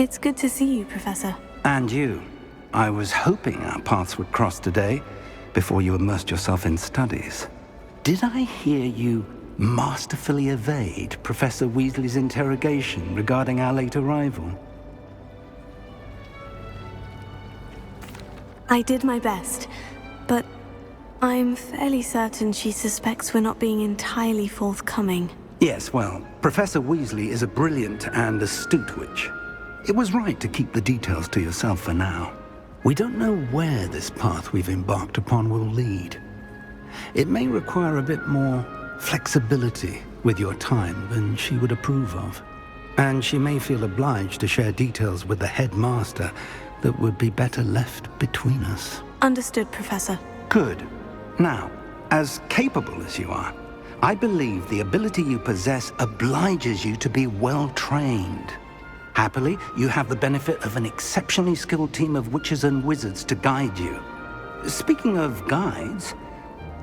It's good to see you, Professor. And you. I was hoping our paths would cross today, before you immersed yourself in studies. Did I hear you masterfully evade Professor Weasley's interrogation regarding our late arrival? I did my best, but I'm fairly certain she suspects we're not being entirely forthcoming. Yes, well, Professor Weasley is a brilliant and astute witch. It was right to keep the details to yourself for now. We don't know where this path we've embarked upon will lead. It may require a bit more flexibility with your time than she would approve of. And she may feel obliged to share details with the headmaster that would be better left between us. Understood, Professor. Good. Now, as capable as you are, I believe the ability you possess obliges you to be well-trained. Happily, you have the benefit of an exceptionally skilled team of witches and wizards to guide you. Speaking of guides,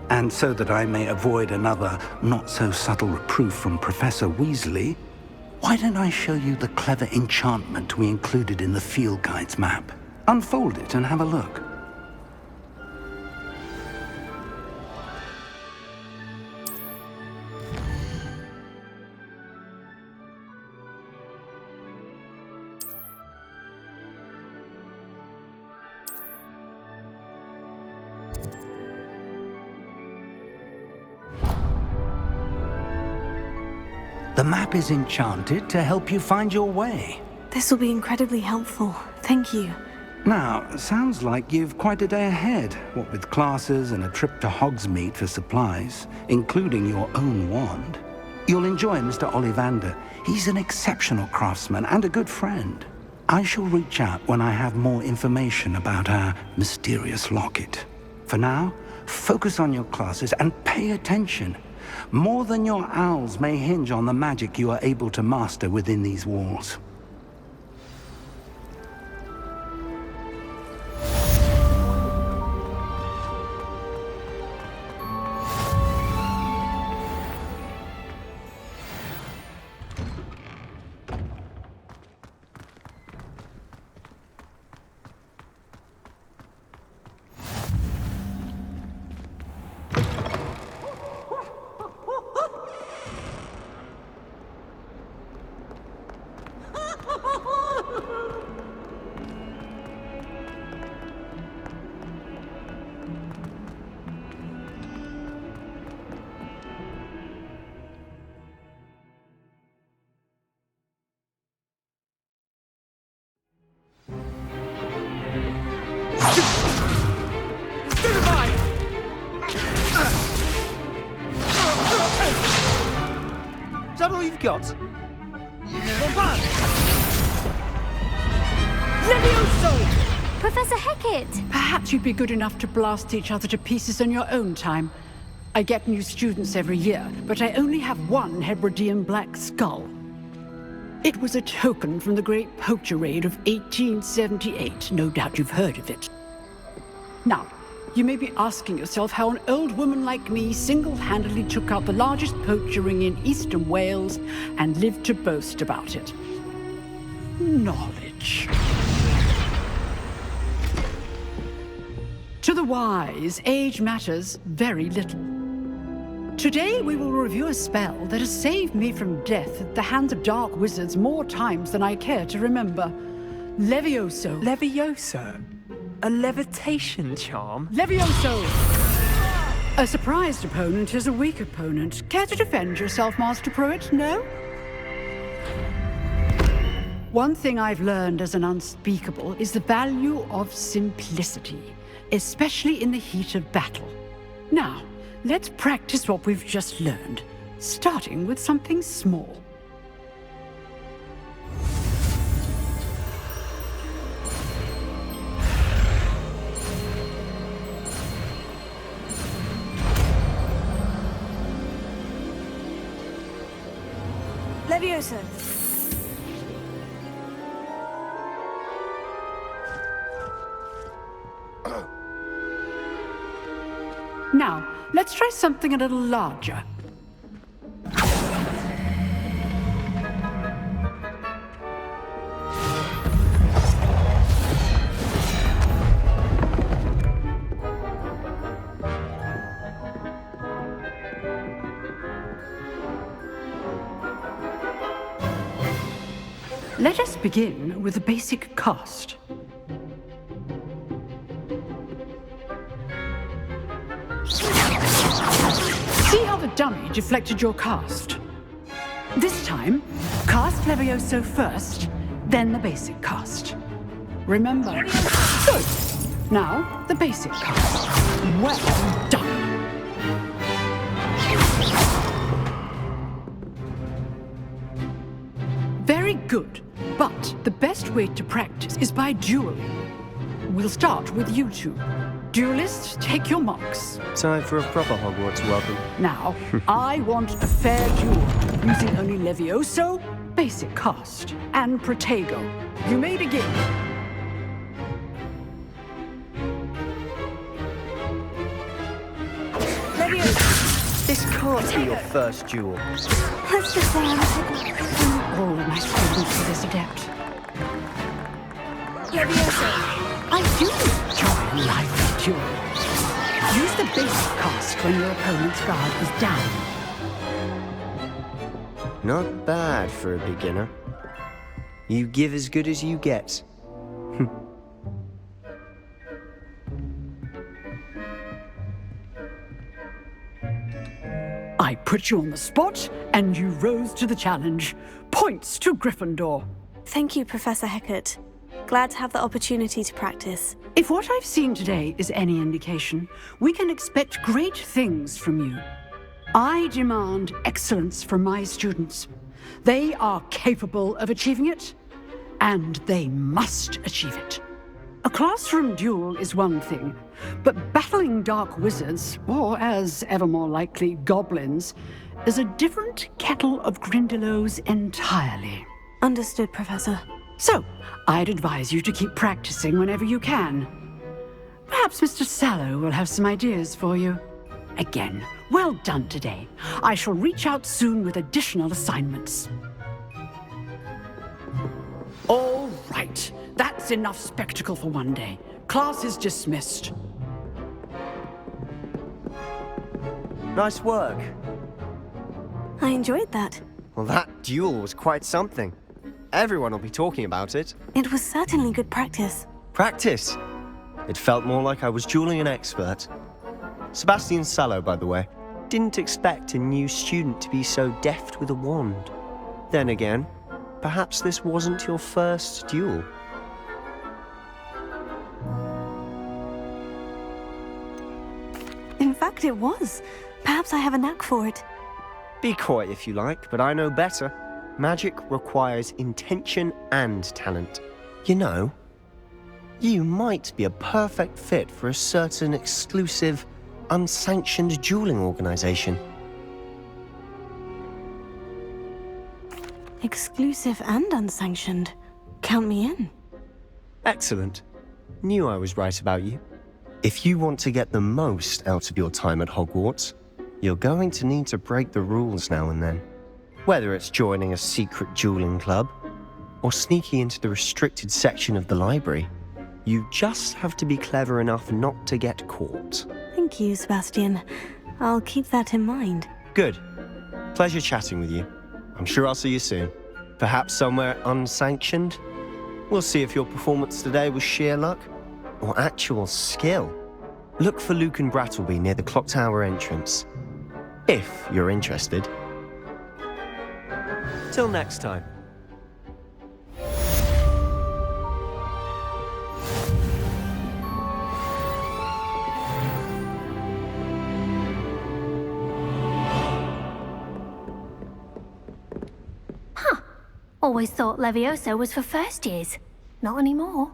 and so that I may avoid another not-so-subtle reproof from Professor Weasley, why don't I show you the clever enchantment we included in the field guide's map? Unfold it and have a look. The map is enchanted to help you find your way. This will be incredibly helpful. Thank you. Now, sounds like you've quite a day ahead, what with classes and a trip to Hogsmeade for supplies, including your own wand. You'll enjoy Mr. Ollivander. He's an exceptional craftsman and a good friend. I shall reach out when I have more information about our mysterious locket. For now, focus on your classes and pay attention. More than your owls may hinge on the magic you are able to master within these walls. Is that all you've got? Levioso! Professor Hecat! Perhaps you'd be good enough to blast each other to pieces in your own time. I get new students every year, but I only have one Hebridean black skull. It was a token from the Great Poacher Raid of 1878. No doubt you've heard of it. Now, you may be asking yourself how an old woman like me single-handedly took out the largest poacher ring in eastern Wales and lived to boast about it. Knowledge. To the wise, age matters very little. Today we will review a spell that has saved me from death at the hands of dark wizards more times than I care to remember. Levioso. Levioso? A levitation charm? Levioso! A surprised opponent is a weak opponent. Care to defend yourself, Master Pruitt? No? One thing I've learned as an unspeakable is the value of simplicity, especially in the heat of battle. Now, let's practice what we've just learned, starting with something small. Levioso! Now, let's try something a little larger. Let us begin with the basic cast. See how the dummy deflected your cast? This time, cast Levioso first, then the basic cast. Remember? Good. Now, the basic cast. Well done. Very good. But the best way to practice is by dueling. We'll start with you two. Duelists, take your marks. Time for a proper Hogwarts welcome. Now, I want a fair duel, using only Levioso, basic cast, and Protego. You may begin. Levioso! This can't be your first duel. Let's just say I'm All of my students for this adept. Levioso! I do enjoy a lively duel. Use the basic cast when your opponent's guard is down. Not bad for a beginner. You give as good as you get. I put you on the spot, and you rose to the challenge. Points to Gryffindor. Thank you, Professor Hecat. Glad to have the opportunity to practice. If what I've seen today is any indication, we can expect great things from you. I demand excellence from my students. They are capable of achieving it, and they must achieve it. A classroom duel is one thing, but battling dark wizards, or as ever more likely, goblins, is a different kettle of Grindylows entirely. Understood, Professor. So, I'd advise you to keep practicing whenever you can. Perhaps Mr. Sallow will have some ideas for you. Again, well done today. I shall reach out soon with additional assignments. All right, that's enough spectacle for one day. Class is dismissed. Nice work. I enjoyed that. Well, that duel was quite something. Everyone will be talking about it. It was certainly good practice. Practice. It felt more like I was dueling an expert. Sebastian Sallow, by the way, didn't expect a new student to be so deft with a wand. Then again, perhaps this wasn't your first duel. In fact, it was. Perhaps I have a knack for it. Be coy if you like, but I know better. Magic requires intention and talent. You know, you might be a perfect fit for a certain exclusive, unsanctioned dueling organization. Exclusive and unsanctioned. Count me in. Excellent. Knew I was right about you. If you want to get the most out of your time at Hogwarts, you're going to need to break the rules now and then. Whether it's joining a secret dueling club or sneaking into the restricted section of the library, you just have to be clever enough not to get caught. Thank you, Sebastian. I'll keep that in mind. Good. Pleasure chatting with you. I'm sure I'll see you soon. Perhaps somewhere unsanctioned? We'll see if your performance today was sheer luck or actual skill. Look for Luke and Brattleby near the clock tower entrance, if you're interested. Till next time. Always thought Levioso was for first years. Not anymore.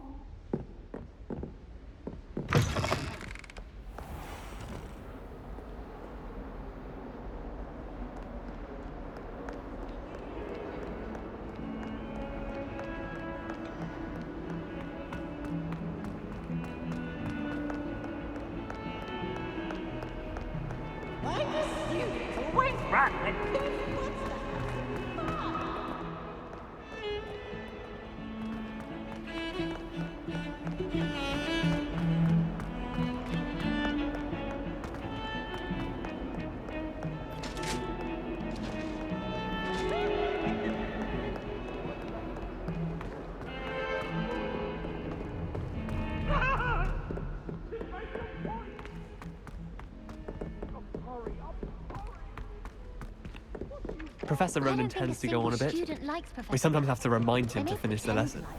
Professor I Ronan don't think tends a to go on a single bit. student likes Professor We sometimes have to remind They him to make finish the pretend lesson. like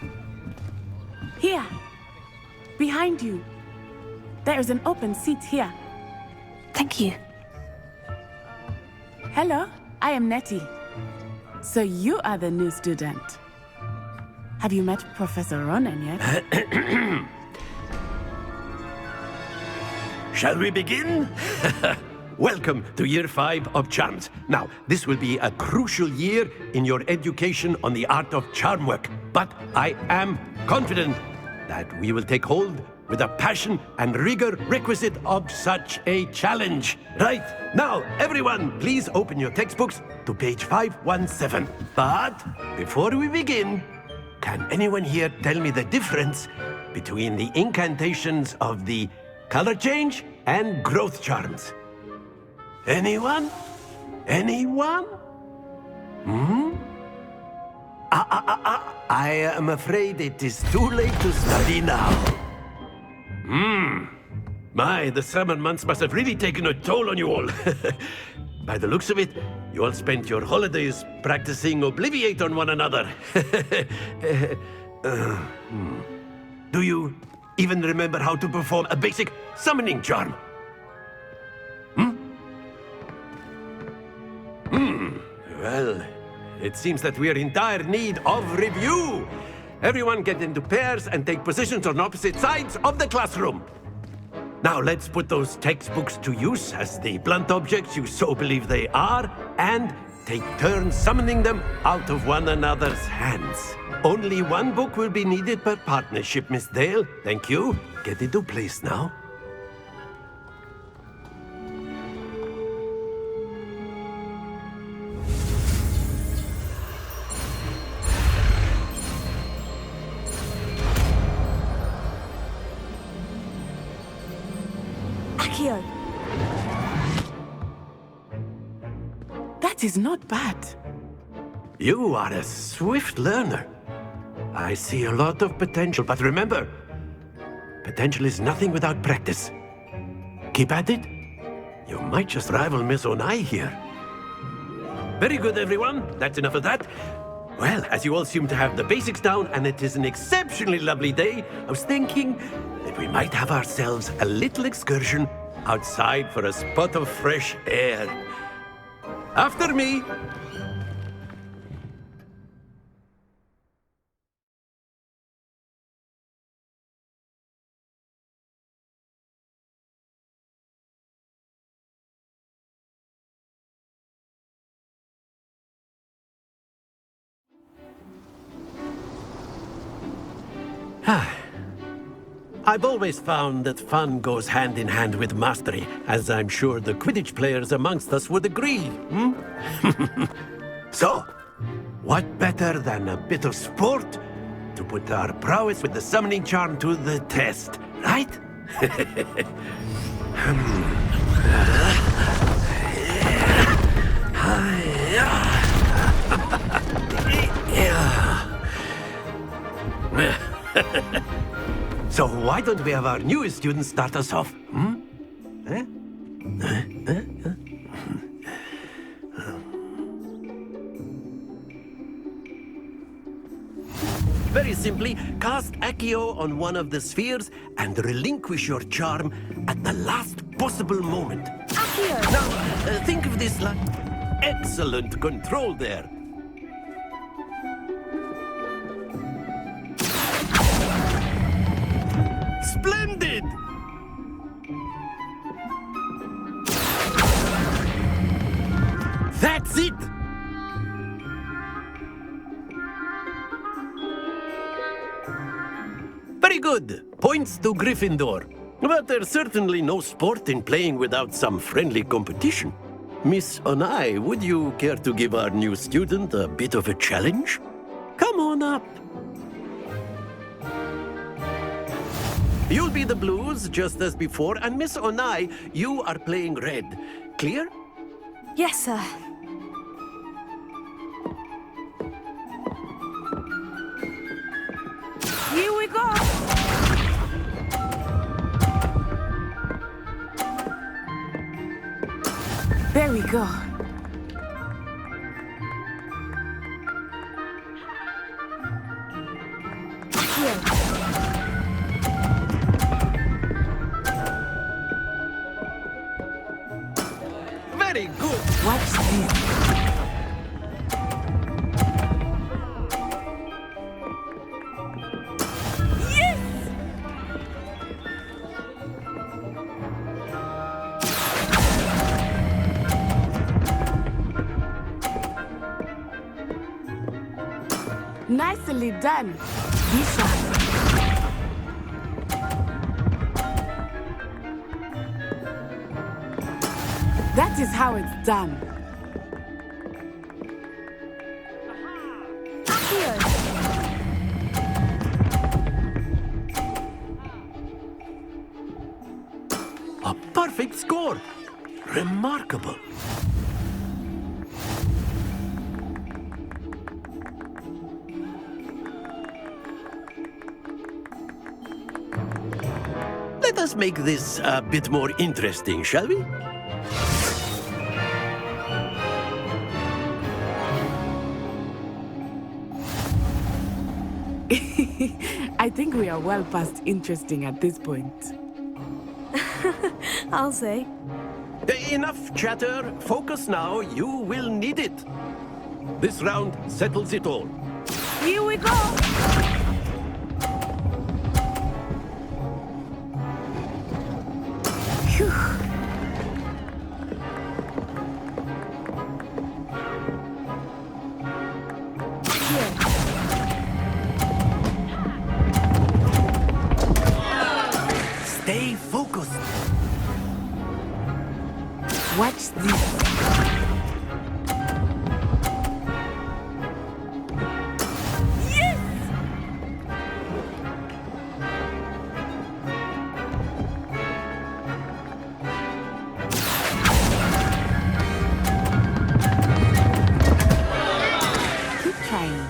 him. Here. Behind you. There is an open seat here. Thank you. Hello, I am Nettie. So you are the new student. Have you met Professor Ronan yet? Shall we begin? Welcome to Year 5 of Charms. Now, this will be a crucial year in your education on the art of charm work. But I am confident that we will take hold with the passion and rigor requisite of such a challenge. Right, now, everyone, please open your textbooks to page 517. But before we begin, can anyone here tell me the difference between the incantations of the color change and growth charms? Anyone? Anyone? I am afraid it is too late to study now. My, the summer months must have really taken a toll on you all. By the looks of it, you all spent your holidays practicing Obliviate on one another. Do you even remember how to perform a basic summoning charm? Well, it seems that we are in dire need of review. Everyone get into pairs and take positions on opposite sides of the classroom. Now let's put those textbooks to use as the blunt objects you so believe they are, and take turns summoning them out of one another's hands. Only one book will be needed per partnership, Miss Dale. Thank you. Get into place now. Akio. That is not bad. You are a swift learner. I see a lot of potential, but remember, potential is nothing without practice. Keep at it. You might just rival Miss Onai here. Very good, everyone. That's enough of that. Well, as you all seem to have the basics down, and it is an exceptionally lovely day, I was thinking that we might have ourselves a little excursion outside for a spot of fresh air. After me. I've always found that fun goes hand in hand with mastery, as I'm sure the Quidditch players amongst us would agree. So, what better than a bit of sport to put our prowess with the summoning charm to the test, right? So why don't we have our newest student start us off? Very simply, cast Accio on one of the spheres and relinquish your charm at the last possible moment. Akio! Now, think of this like excellent control there. Splendid! That's it! Very good. Points to Gryffindor. But there's certainly no sport in playing without some friendly competition. Miss Onai, would you care to give our new student a bit of a challenge? Come on up. You'll be the blues, just as before, and Miss Onai, you are playing red. Clear? Yes, sir. Here we go. go. Here. Very good. Watch this. Nicely done, Bishop. That is how it's done. Here. A perfect score. Remarkable. Let us make this a bit more interesting, shall we? I think we are well past interesting at this point. I'll say. Enough chatter. Focus now. You will need it. This round settles it all. Here we go! Phew. Here. Stay focused. Watch this. Keep trying.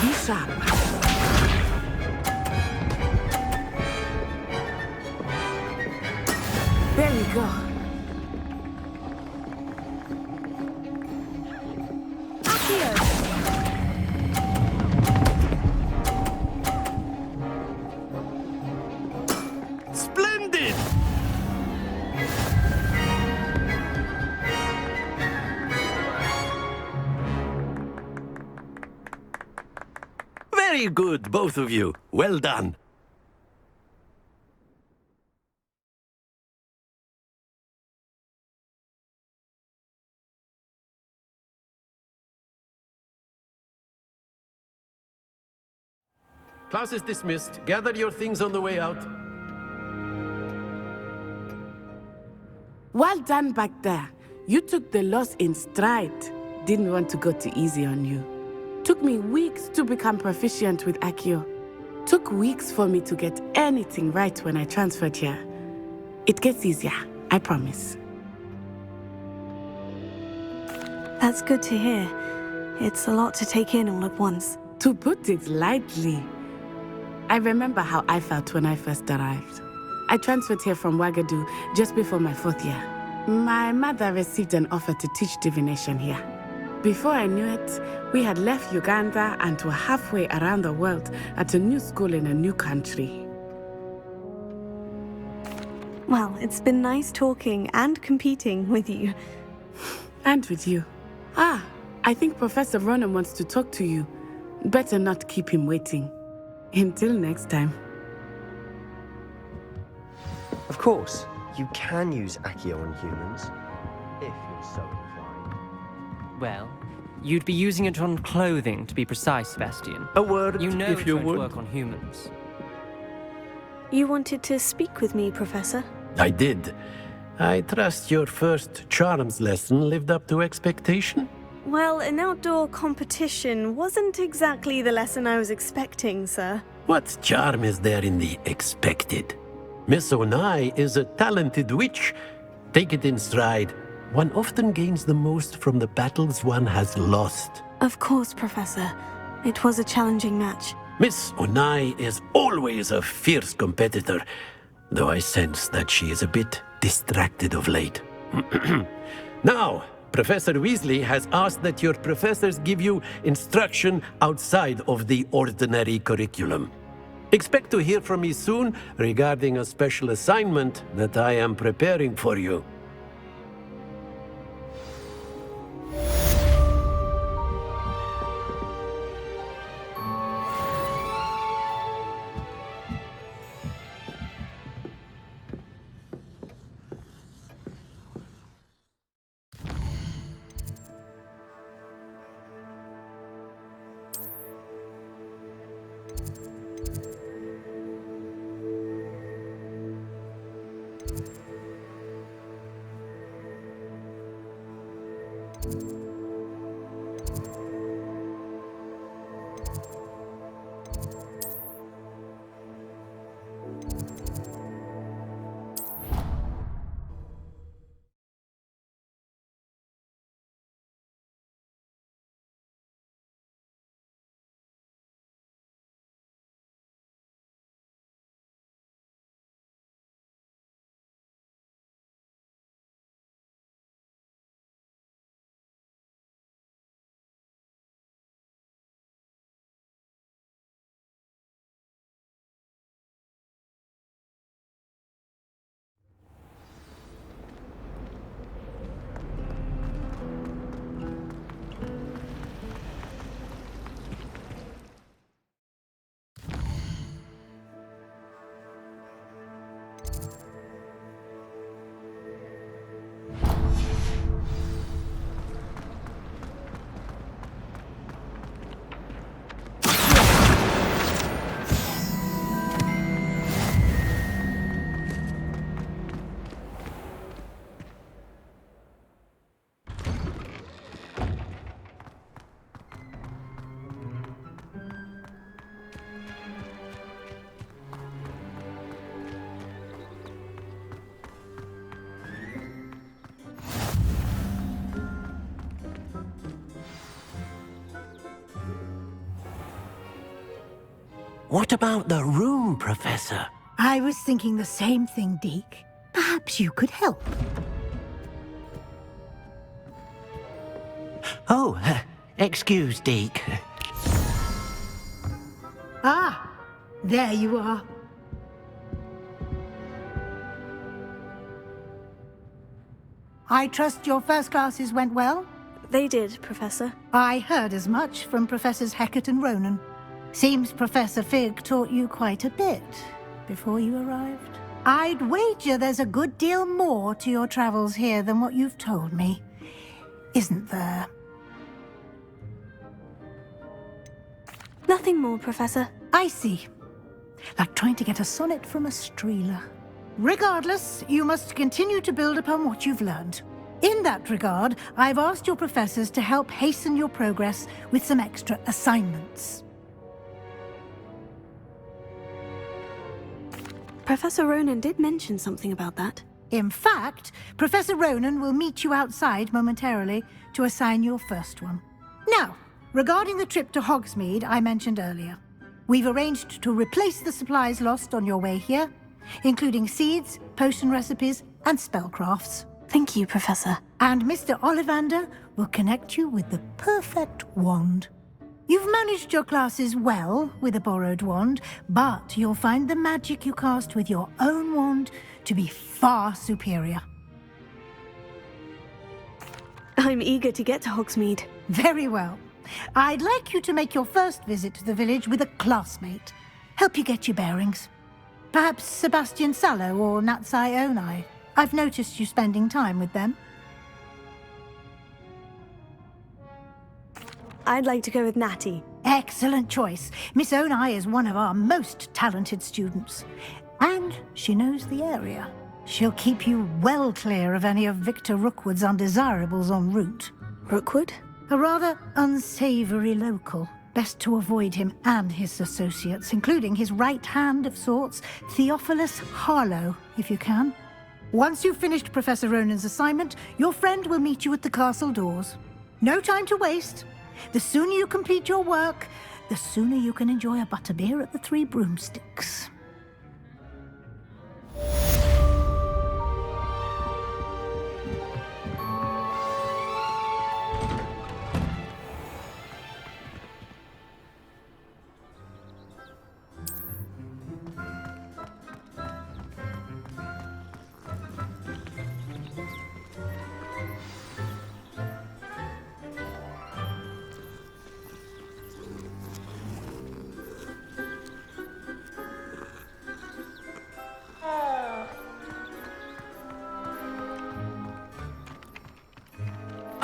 Be sharp. There we go. Here. Splendid! Very good, both of you. Well done. Class is dismissed. Gather your things on the way out. Well done back there. You took the loss in stride. Didn't want to go too easy on you. Took me weeks to become proficient with Accio. Took weeks for me to get anything right when I transferred here. It gets easier, I promise. That's good to hear. It's a lot to take in all at once. To put it lightly, I remember how I felt when I first arrived. I transferred here from Ouagadougou just before my 4th year. My mother received an offer to teach divination here. Before I knew it, we had left Uganda and were halfway around the world at a new school in a new country. Well, it's been nice talking and competing with you. And with you. Ah, I think Professor Ronan wants to talk to you. Better not keep him waiting. Until next time. Of course, you can use Accio on humans, if you're so inclined. Well, you'd be using it on clothing, to be precise, Sebastian. A word, You know if it you won't would. work on humans. You wanted to speak with me, Professor? I did. I trust your first charms lesson lived up to expectation? Well, an outdoor competition wasn't exactly the lesson I was expecting, sir. What charm is there in the expected? Miss Onai is a talented witch. Take it in stride. One often gains the most from the battles one has lost. Of course, Professor. It was a challenging match. Miss Onai is always a fierce competitor, though I sense that she is a bit distracted of late. Now, Professor Weasley has asked that your professors give you instruction outside of the ordinary curriculum. Expect to hear from me soon regarding a special assignment that I am preparing for you. What about the room, Professor? I was thinking the same thing, Deke. Perhaps you could help. Oh, excuse, Deke. Ah, there you are. I trust your first classes went well? They did, Professor. I heard as much from Professors Hecat and Ronan. Seems Professor Fig taught you quite a bit before you arrived. I'd wager there's a good deal more to your travels here than what you've told me. Isn't there? Nothing more, Professor. I see. Like trying to get a sonnet from a streeler. Regardless, you must continue to build upon what you've learned. In that regard, I've asked your professors to help hasten your progress with some extra assignments. Professor Ronan did mention something about that. In fact, Professor Ronan will meet you outside momentarily to assign your first one. Now, regarding the trip to Hogsmeade I mentioned earlier, we've arranged to replace the supplies lost on your way here, including seeds, potion recipes, and spellcrafts. Thank you, Professor. And Mr. Ollivander will connect you with the perfect wand. You've managed your classes well with a borrowed wand, but you'll find the magic you cast with your own wand to be far superior. I'm eager to get to Hogsmeade. Very well. I'd like you to make your first visit to the village with a classmate. Help you get your bearings. Perhaps Sebastian Sallow or Natsai Onai. I've noticed you spending time with them. I'd like to go with Natty. Excellent choice. Miss Onai is one of our most talented students. And she knows the area. She'll keep you well clear of any of Victor Rookwood's undesirables en route. Rookwood? A rather unsavory local. Best to avoid him and his associates, including his right hand of sorts, Theophilus Harlow, if you can. Once you've finished Professor Ronan's assignment, your friend will meet you at the castle doors. No time to waste. The sooner you complete your work, the sooner you can enjoy a butterbeer at the Three Broomsticks.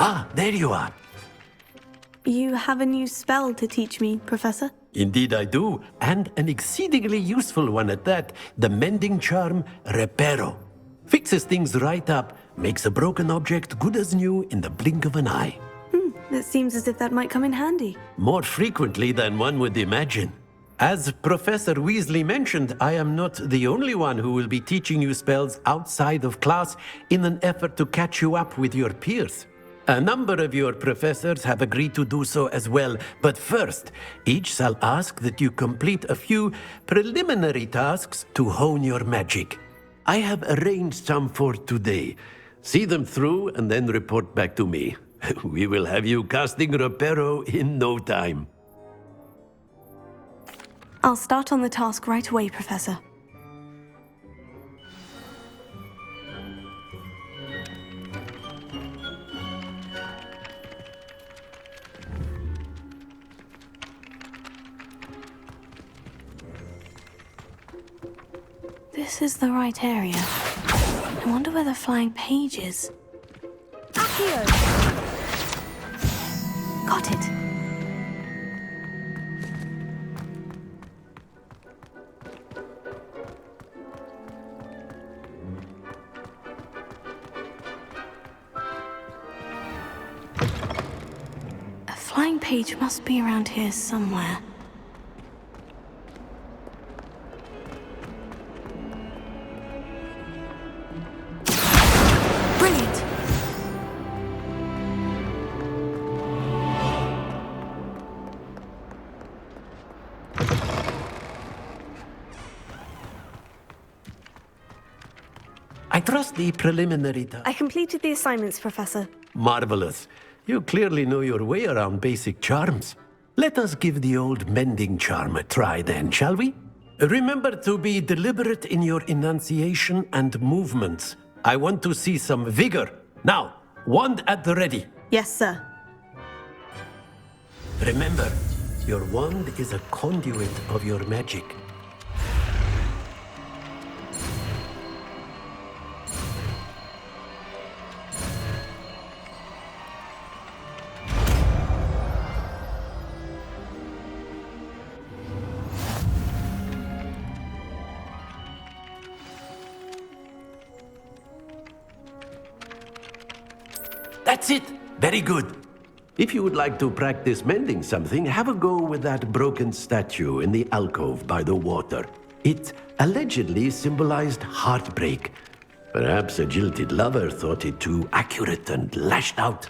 Ah, there you are. You have a new spell to teach me, Professor? Indeed I do, and an exceedingly useful one at that. The mending charm, Reparo. Fixes things right up, makes a broken object good as new in the blink of an eye. It seems as if that might come in handy. More frequently than one would imagine. As Professor Weasley mentioned, I am not the only one who will be teaching you spells outside of class in an effort to catch you up with your peers. A number of your professors have agreed to do so as well, but first, each shall ask that you complete a few preliminary tasks to hone your magic. I have arranged some for today. See them through and then report back to me. We will have you casting Reparo in no time. I'll start on the task right away, Professor. This is the right area. I wonder where the flying page is. Accio! Got it. A flying page must be around here somewhere. Brilliant! I trust the preliminary I completed the assignments, Professor. Marvelous. You clearly know your way around basic charms. Let us give the old mending charm a try then, shall we? Remember to be deliberate in your enunciation and movements. I want to see some vigor. Now, wand at the ready. Yes, sir. Remember, your wand is a conduit of your magic. That's it! Very good. If you would like to practice mending something, have a go with that broken statue in the alcove by the water. It allegedly symbolized heartbreak. Perhaps a jilted lover thought it too accurate and lashed out.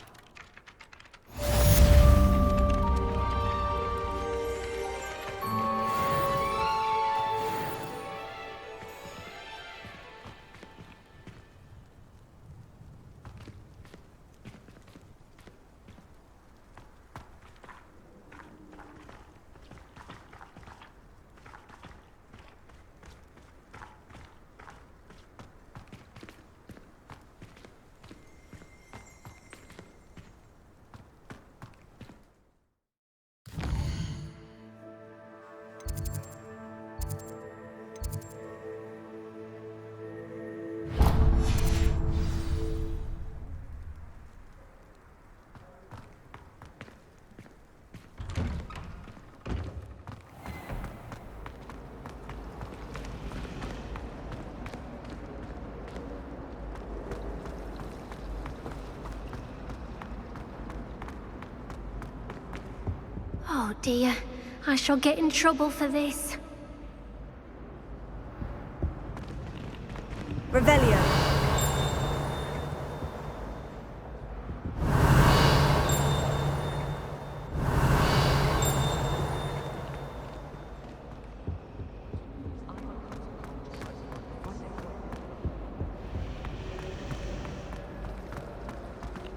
Oh dear, I shall get in trouble for this. Revelio.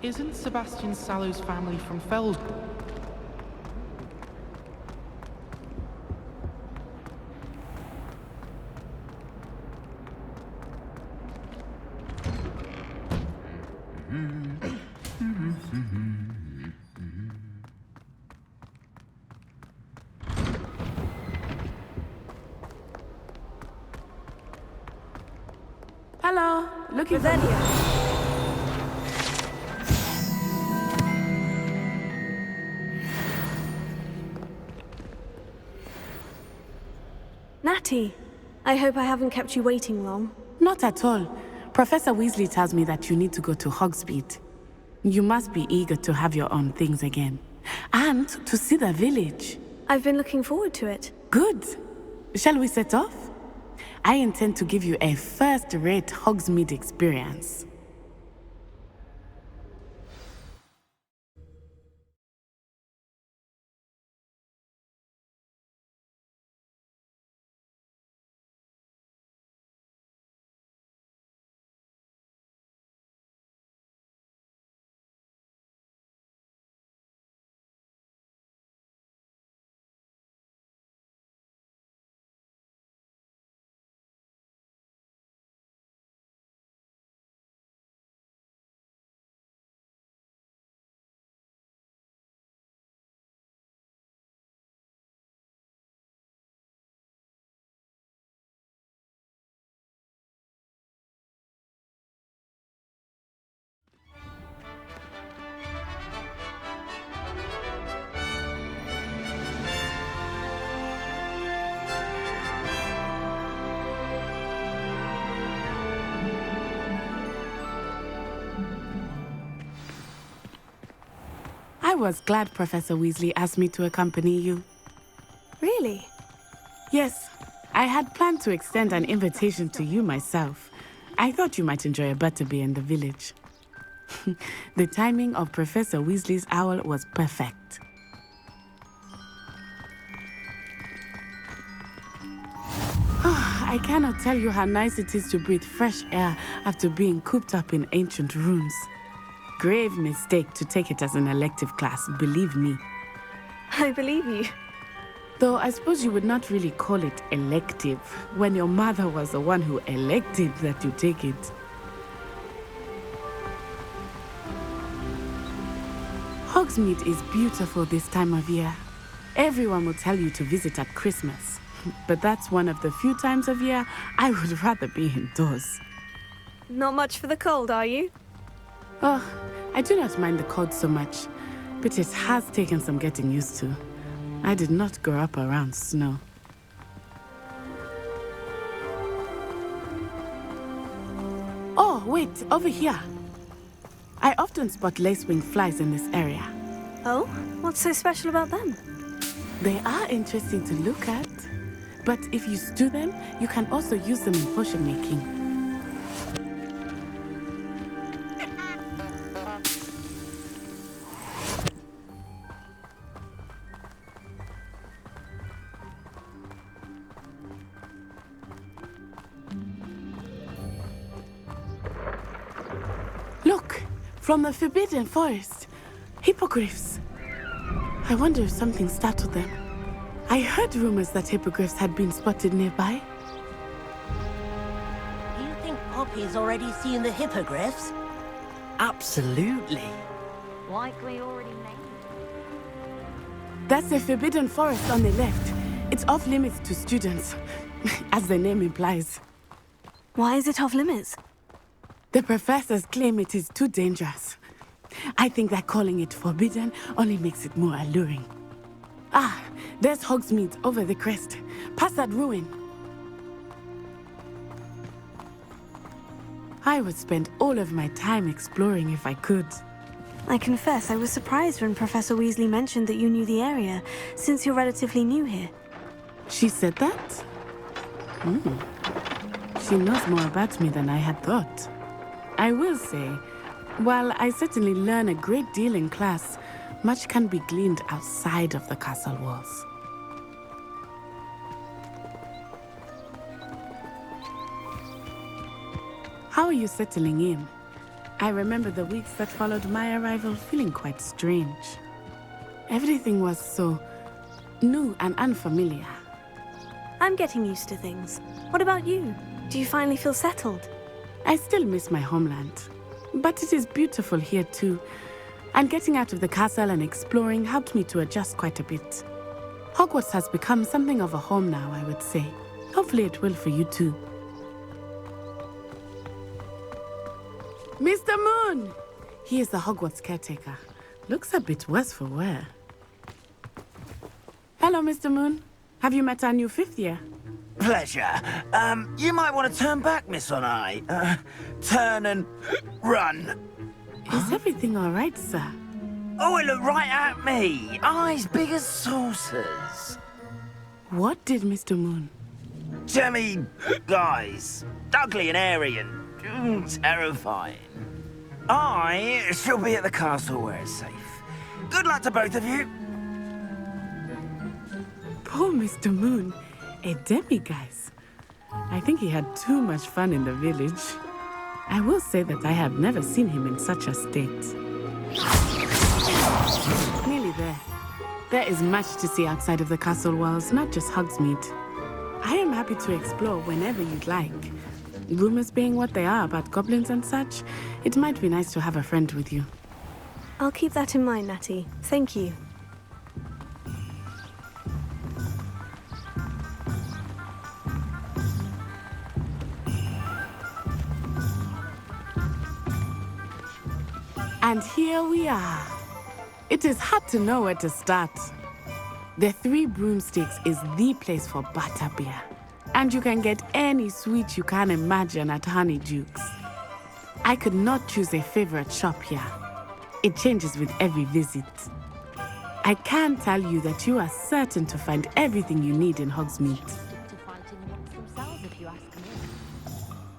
Isn't Sebastian Sallow's family from Feld? Hello, looking for Revelio. tea. I hope I haven't kept you waiting long. Not at all. Professor Weasley tells me that you need to go to Hogsmeade. You must be eager to have your own things again. And to see the village. I've been looking forward to it. Good. Shall we set off? I intend to give you a first-rate Hogsmeade experience. I was glad Professor Weasley asked me to accompany you. Really? Yes, I had planned to extend an invitation to you myself. I thought you might enjoy a butterbeer in the village. The timing of Professor Weasley's owl was perfect. I cannot tell you how nice it is to breathe fresh air after being cooped up in ancient rooms. Grave mistake to take it as an elective class, believe me. I believe you. Though I suppose you would not really call it elective when your mother was the one who elected that you take it. Hogsmeade is beautiful this time of year. Everyone will tell you to visit at Christmas. But that's one of the few times of year I would rather be indoors. Not much for the cold, are you? Oh, I do not mind the cold so much, but it has taken some getting used to. I did not grow up around snow. Oh, wait, over here. I often spot lacewing flies in this area. Oh? What's so special about them? They are interesting to look at, but if you stew them, you can also use them in potion making. Look, from the Forbidden Forest, hippogriffs. I wonder if something startled them. I heard rumors that hippogriffs had been spotted nearby. Do you think Poppy's already seen the hippogriffs? Absolutely. Likely already made. That's the Forbidden Forest on the left. It's off limits to students, as the name implies. Why is it off limits? The professors claim it is too dangerous. I think that calling it forbidden only makes it more alluring. Ah, there's Hogsmeade over the crest. Past that ruin. I would spend all of my time exploring if I could. I confess I was surprised when Professor Weasley mentioned that you knew the area, since you're relatively new here. She said that? She knows more about me than I had thought. I will say, while I certainly learn a great deal in class, much can be gleaned outside of the castle walls. How are you settling in? I remember the weeks that followed my arrival feeling quite strange. Everything was so new and unfamiliar. I'm getting used to things. What about you? Do you finally feel settled? I still miss my homeland, but it is beautiful here too. And getting out of the castle and exploring helped me to adjust quite a bit. Hogwarts has become something of a home now, I would say. Hopefully it will for you too. Mr. Moon! He is the Hogwarts caretaker. Looks a bit worse for wear. Hello, Mr. Moon. Have you met our new fifth year? pleasure. You might want to turn back, Miss Onai. Turn and run. Is everything all right, sir? Oh, it looked right at me. Eyes big as saucers. What did Mr. Moon? Jemmy, guys. Ugly and airy and terrifying. I shall be at the castle where it's safe. Good luck to both of you. Poor Mr. Moon. A demiguise. I think he had too much fun in the village. I will say that I have never seen him in such a state. Nearly there. There is much to see outside of the castle walls, not just Hogsmeade. I am happy to explore whenever you'd like. Rumors being what they are about goblins and such, it might be nice to have a friend with you. I'll keep that in mind, Natty. Thank you. And here we are. It is hard to know where to start. The Three Broomsticks is the place for butterbeer. And you can get any sweet you can imagine at Honeydukes. I could not choose a favorite shop here. It changes with every visit. I can tell you that you are certain to find everything you need in Hogsmeade.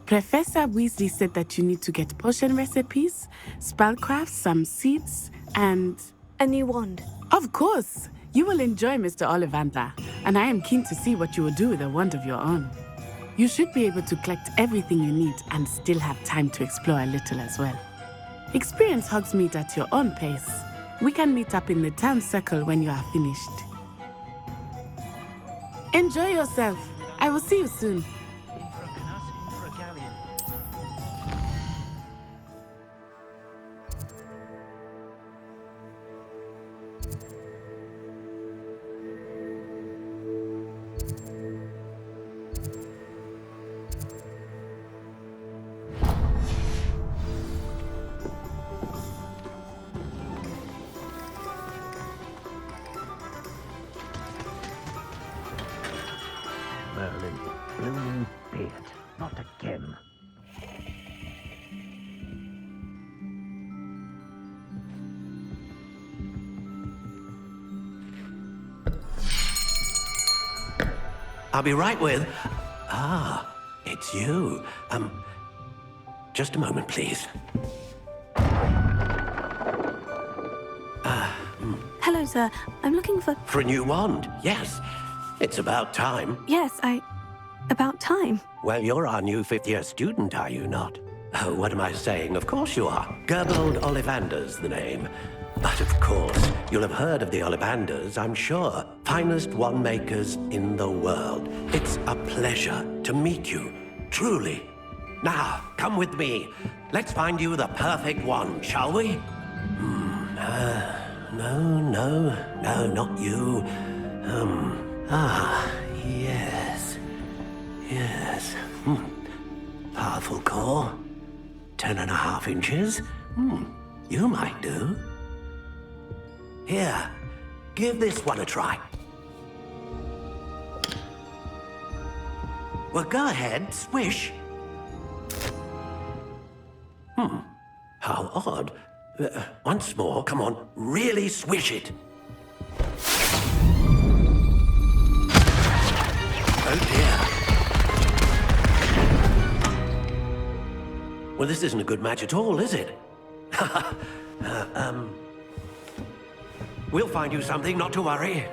Professor Weasley said that you need to get potion recipes, spellcraft, some seeds, and... a new wand. Of course! You will enjoy Mr. Ollivander, and I am keen to see what you will do with a wand of your own. You should be able to collect everything you need and still have time to explore a little as well. Experience Hogsmeade at your own pace. We can meet up in the town circle when you are finished. Enjoy yourself. I will see you soon. Merlin, blooming beard, not again. I'll be right with... Ah, it's you. Just a moment, please. Hello, sir. I'm looking for... For a new wand, yes. It's about time. Yes, about time. Well, you're our new fifth-year student, are you not? Oh, what am I saying? Of course you are. Gerbold Ollivander's the name. But of course, you'll have heard of the Ollivanders, I'm sure. Finest wand makers in the world. It's a pleasure to meet you, truly. Now, come with me. Let's find you the perfect wand, shall we? No, not you. Yes. Powerful core. 10.5 inches. You might do. Here, give this one a try. Well, go ahead, swish. How odd. Once more, come on, really swish it. Oh dear. Well, this isn't a good match at all, is it? We'll find you something, not to worry.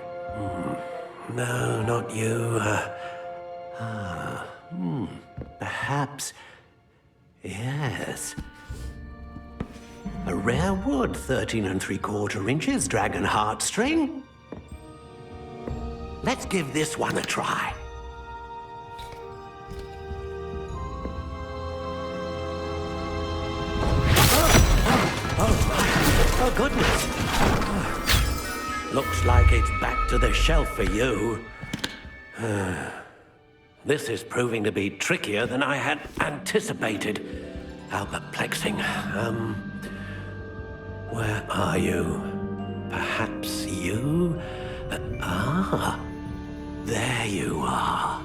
No, not you. Perhaps... Yes. A rare wood, 13 3/4 inches, dragon heartstring. Let's give this one a try. Oh, goodness. Looks like it's back to the shelf for you. This is proving to be trickier than I had anticipated. How perplexing. Where are you? Perhaps you? There you are.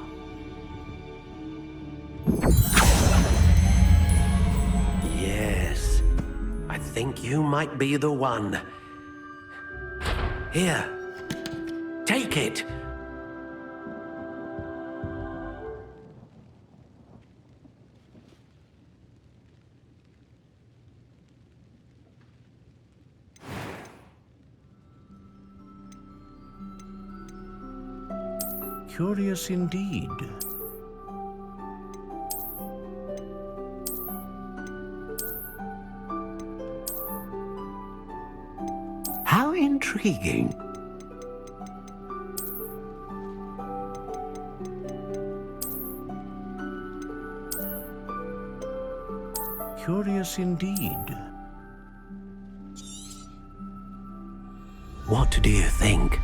think you might be the one. Here, take it. Curious indeed. How intriguing. Curious indeed. What do you think?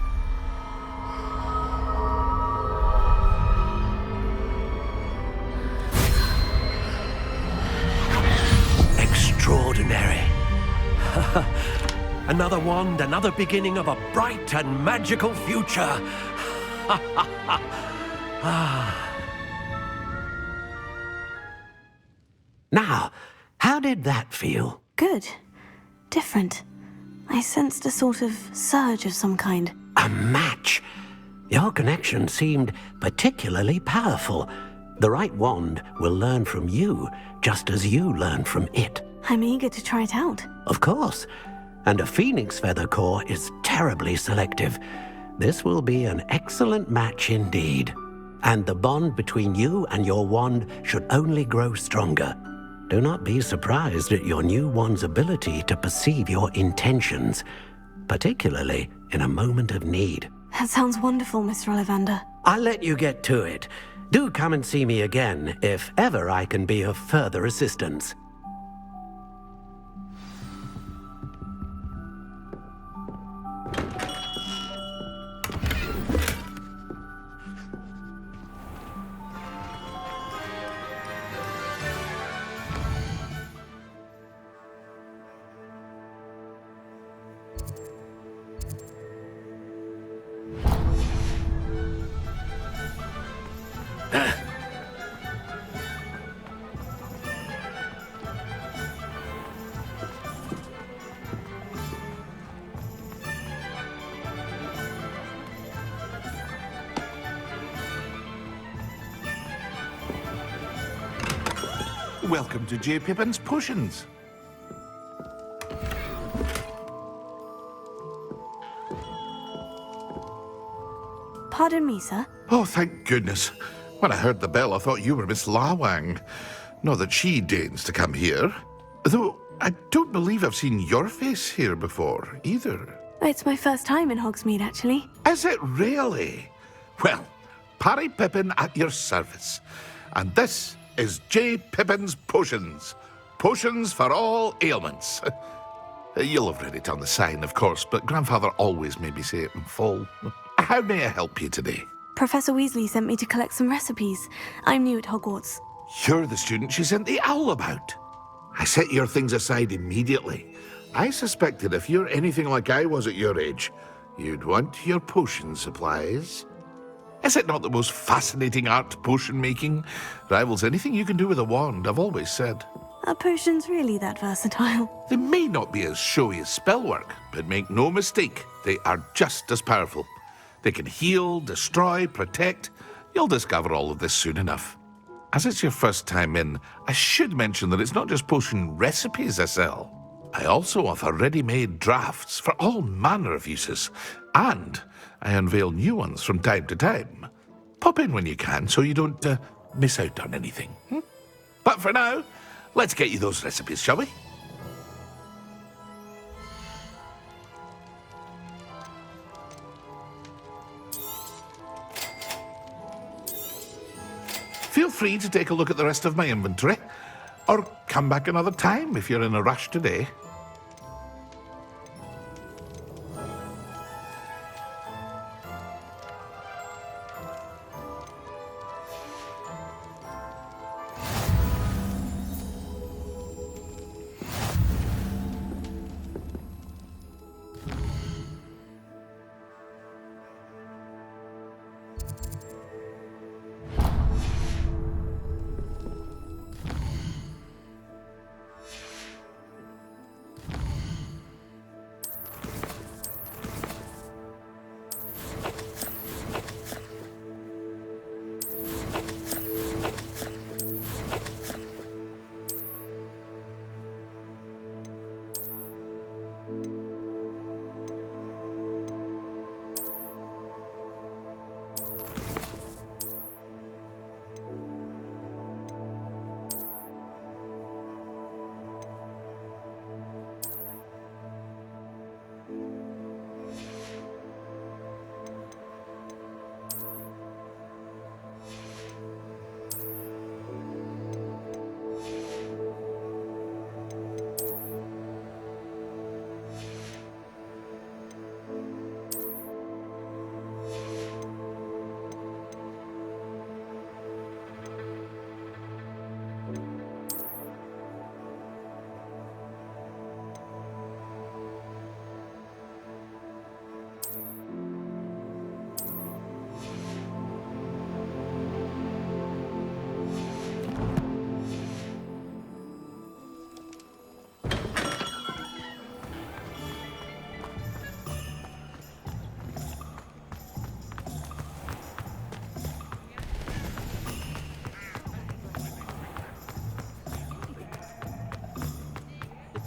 Extraordinary. Another wand, another beginning of a bright and magical future. Now, how did that feel? Good. Different. I sensed a sort of surge of some kind. A match. Your connection seemed particularly powerful. The right wand will learn from you, just as you learn from it. I'm eager to try it out. Of course. And a phoenix feather core is terribly selective. This will be an excellent match indeed. And the bond between you and your wand should only grow stronger. Do not be surprised at your new wand's ability to perceive your intentions, particularly in a moment of need. That sounds wonderful, Mr. Ollivander. I'll let you get to it. Do come and see me again if ever I can be of further assistance. Welcome to J. Pippin's Potions. Pardon me, sir. Oh, thank goodness. When I heard the bell, I thought you were Miss Lawang. Not that she deigns to come here. Though, I don't believe I've seen your face here before, either. It's my first time in Hogsmeade, actually. Is it really? Well, Parry Pippin at your service. And this is J. Pippin's Potions. Potions for all ailments. You'll have read it on the sign, of course, but Grandfather always made me say it in full. How may I help you today? Professor Weasley sent me to collect some recipes. I'm new at Hogwarts. You're the student she sent the owl about. I set your things aside immediately. I suspected if you're anything like I was at your age, you'd want your potion supplies. Is it not the most fascinating art, potion making? Rivals anything you can do with a wand, I've always said. Are potions really that versatile? They may not be as showy as spellwork, but make no mistake, they are just as powerful. They can heal, destroy, protect. You'll discover all of this soon enough. As it's your first time in, I should mention that it's not just potion recipes I sell. I also offer ready-made drafts for all manner of uses, and I unveil new ones from time to time. Pop in when you can so you don't miss out on anything. But for now, let's get you those recipes, shall we? Feel free to take a look at the rest of my inventory, or come back another time if you're in a rush today.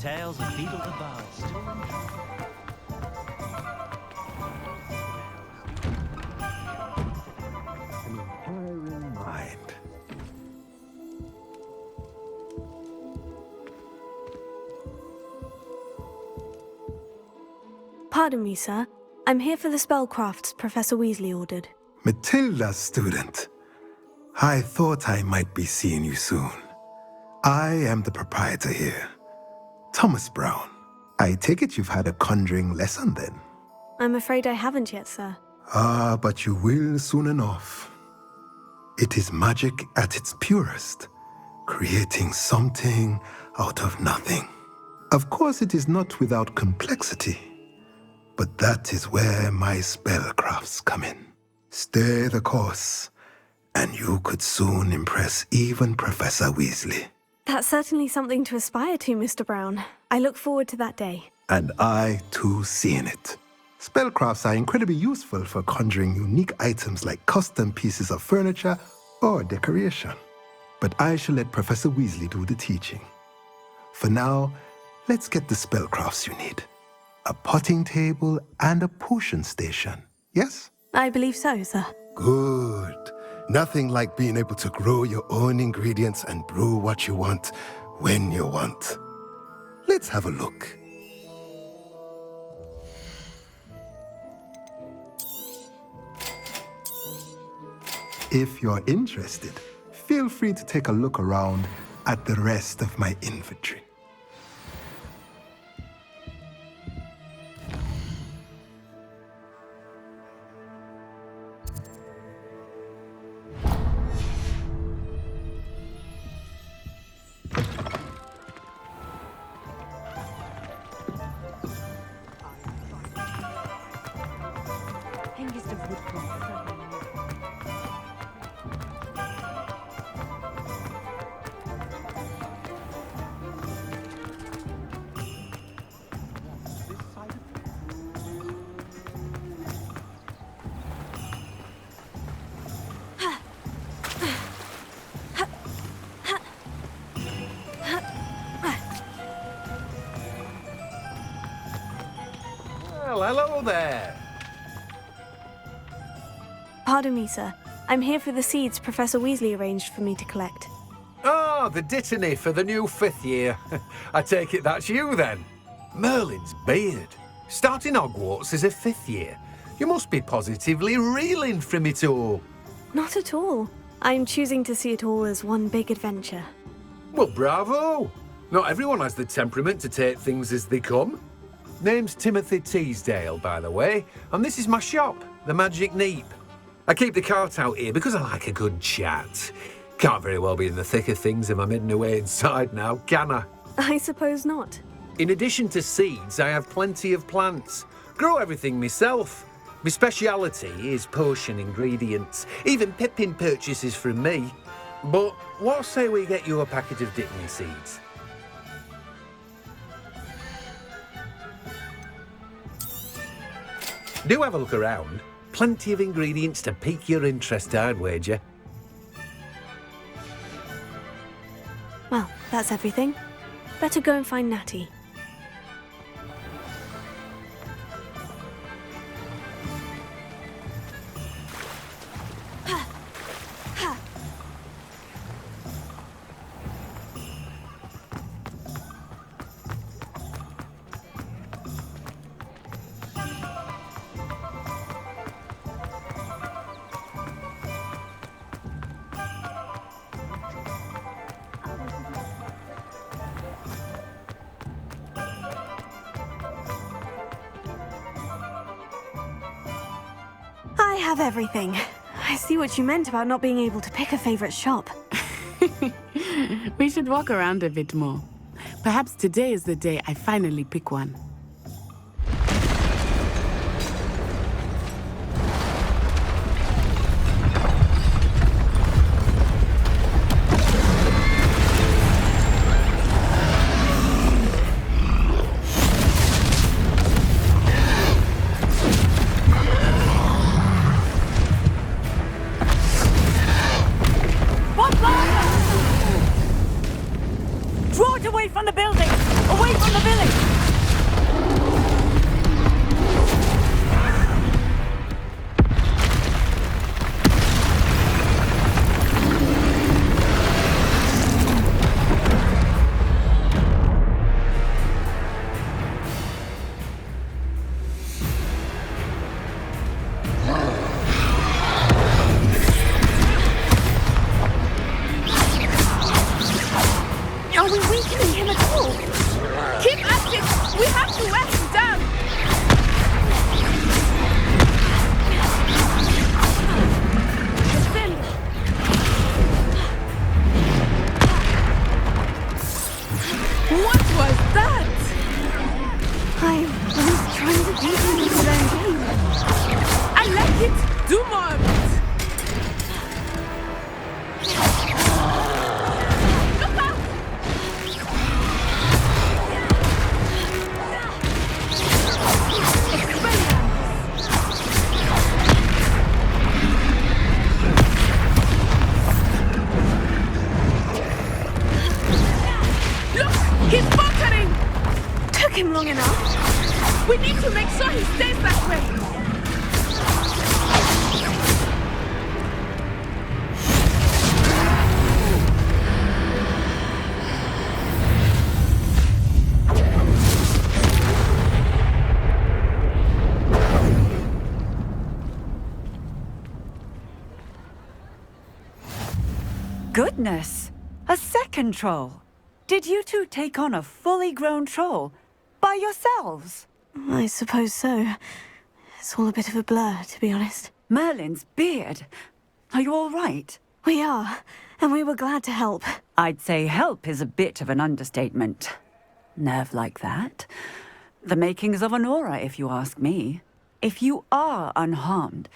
tales of Beetle the Bard still Mind. Pardon me, sir. I'm here for the spellcrafts Professor Weasley ordered. Matilda's student. I thought I might be seeing you soon. I am the proprietor here, Thomas Brown. I take it you've had a conjuring lesson then? I'm afraid I haven't yet, sir. Ah, but you will soon enough. It is magic at its purest, creating something out of nothing. Of course, it is not without complexity, but that is where my spellcrafts come in. Stay the course, and you could soon impress even Professor Weasley. That's certainly something to aspire to, Mr. Brown. I look forward to that day. And I, too, seeing it. Spellcrafts are incredibly useful for conjuring unique items like custom pieces of furniture or decoration. But I shall let Professor Weasley do the teaching. For now, let's get the spellcrafts you need. A potting table and a potion station, yes? I believe so, sir. Good. Nothing like being able to grow your own ingredients and brew what you want when you want. Let's have a look. If you're interested, feel free to take a look around at the rest of my inventory. Well, hello there. Pardon me, sir. I'm here for the seeds Professor Weasley arranged for me to collect. Oh, the dittany for the new 5th year. I take it that's you then. Merlin's beard. Starting Hogwarts as a 5th year. You must be positively reeling from it all. Not at all. I'm choosing to see it all as one big adventure. Well, bravo. Not everyone has the temperament to take things as they come. Name's Timothy Teasdale, by the way, and this is my shop, the Magic Neep. I keep the cart out here because I like a good chat. Can't very well be in the thick of things if I'm hidden away inside now, can I? I suppose not. In addition to seeds, I have plenty of plants. Grow everything myself. My speciality is potion ingredients. Even Pippin purchases from me. But what say we get you a packet of dittany seeds? Do have a look around. Plenty of ingredients to pique your interest, I'd wager. Well, that's everything. Better go and find Natty. I have everything. I see what you meant about not being able to pick a favorite shop. We should walk around a bit more. Perhaps today is the day I finally pick one. Draw it away from the building! Away from the took him long enough. We need to make sure he stays that way. Goodness! A second troll! Did you two take on a fully grown troll? By yourselves? I suppose so. It's all a bit of a blur, to be honest. Merlin's beard. Are you all right? We are, and we were glad to help. I'd say help is a bit of an understatement. Nerve like that. The makings of an aura, if you ask me. If you are unharmed,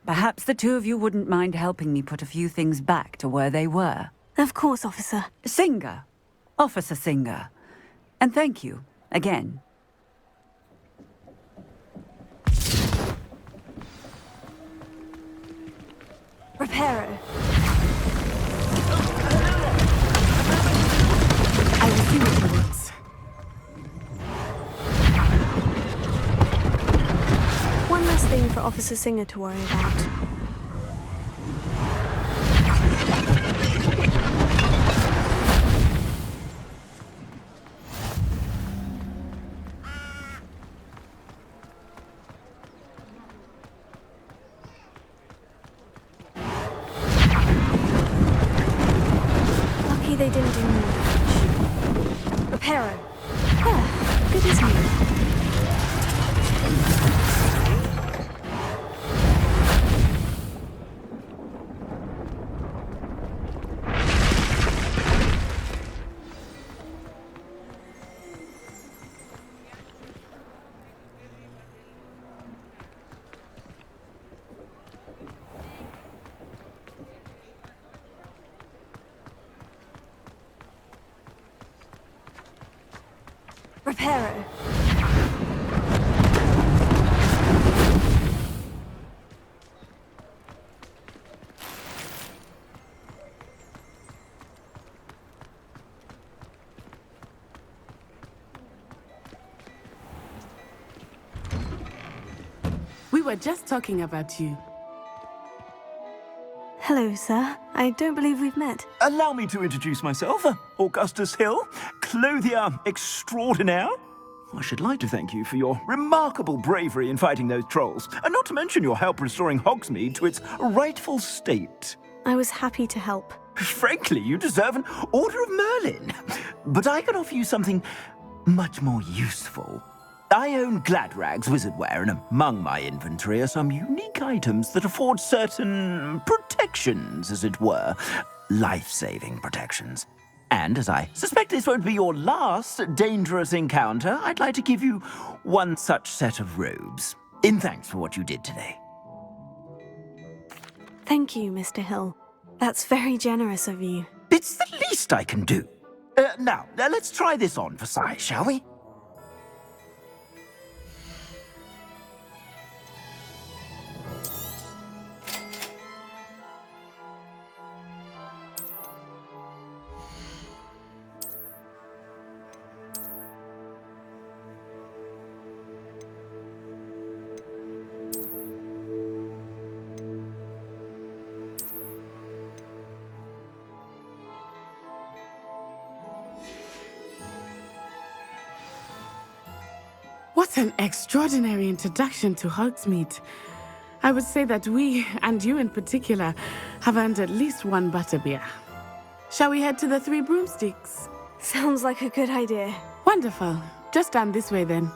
perhaps the two of you wouldn't mind helping me put a few things back to where they were. Of course, officer. Singer. Officer Singer. And thank you, again. Reparo. I will see what he wants. One less thing for Officer Singer to worry about. Lucky they didn't do more damage. Reparo. Ah, good as new. Reparo. We were just talking about you. Hello, sir. I don't believe we've met. Allow me to introduce myself. Augustus Hill, clothier extraordinaire. I should like to thank you for your remarkable bravery in fighting those trolls, and not to mention your help restoring Hogsmeade to its rightful state. I was happy to help. Frankly, you deserve an Order of Merlin. But I can offer you something much more useful. I own Gladrag's wizardware, and among my inventory are some unique items that afford certain protections, as it were. Life-saving protections. And as I suspect this won't be your last dangerous encounter, I'd like to give you one such set of robes, in thanks for what you did today. Thank you, Mr. Hill. That's very generous of you. It's the least I can do. Now, let's try this on for size, shall we? What an extraordinary introduction to Hogsmeade. I would say that we, and you in particular, have earned at least one butterbeer. Shall we head to the Three Broomsticks? Sounds like a good idea. Wonderful. Just down this way then.